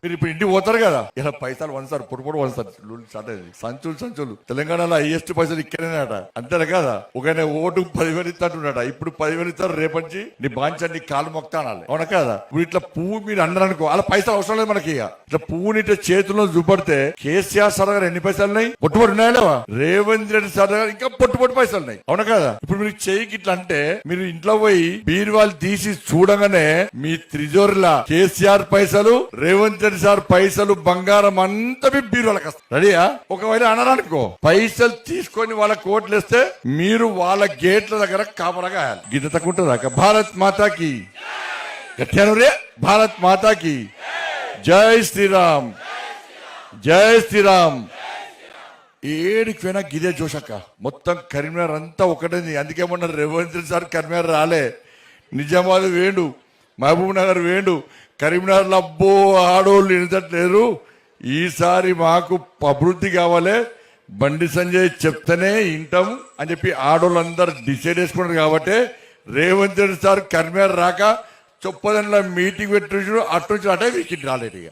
మీరు ఇప్పుడు ఇంటికి పోతారు కదా, ఇలా పైసలు వంచారు, పొడిపొడి వంచారు, సంచులు. తెలంగాణలో హైయెస్ట్ పైసలు ఇక్కడేనట, అంతేనా కదా. ఒక ఓటు 10,000 ఇస్తాడున్నట, ఇప్పుడు 10,000 ఇస్తారు, రేపటి నీ బాంచండి కాలు మొక్తానాలి, అవునా కదా. ఇప్పుడు ఇట్లా పువ్వు మీరు అన్నారనుకో, అలా పైసలు అవసరం లేదు మనకి. ఇట్లా పువ్వుని ఇట్లా చేతుల్లో చూపడితే కేసీఆర్ సార్ గారు ఎన్ని పైసలు ఉన్నాయి, పొట్టుబడి ఉన్నాయా లేవా. రేవంత్ రెడ్డి సార్ గారు ఇంకా పొట్టుబడి పైసలు ఉన్నాయి, అవునా కదా. ఇప్పుడు మీరు చెయ్యికి ఇట్లా అంటే మీరు ఇంట్లో పోయి బీరువాలు తీసి చూడగానే మీ త్రిజోరిలా కేసీఆర్ పైసలు, రేవంత్ రెడ్డి సార్ పైసలు, బంగారం అంతా మీ బీరువాలకు వస్తాయి. రెడీయా. ఒకవేళ అనరానుకో పైసలు తీసుకొని వాళ్ళ కోట్లు వేస్తే మీరు వాళ్ళ గేట్ల దగ్గర కాపలాగా గీత తక్కుంటుందాక. భారత్ మాతాకి గట్టాను రే, భారత్ మాతాకి జై శ్రీరామ్, జై శ్రీరామ్. ఏడికి పోయినా గిదే జోషక్క. మొత్తం కరీంనగర్ అంతా ఒకటేంది. అందుకే మొన్న రేవంత్ రెడ్డి సార్ కరీంనగర్ రాలే, నిజామాబాద్ వేండు, మహబూబ్ నగర్ వేండు. కరీంనగర్లో అబ్బో ఆడోళ్ళు నిలదట్లేరు. ఈసారి మాకు అభివృద్ధి కావాలి, బండి సంజయ్ చెప్తేనే వింటాం అని చెప్పి ఆడోళ్ళందరూ డిసైడ్ చేసుకున్నారు. కాబట్టి రేవంత్ రెడ్డి సార్ కరీంనగర్ రాక చొప్పదంలో మీటింగ్ పెట్టి అటు నుంచి అటే వీకి రాలేదు. ఇక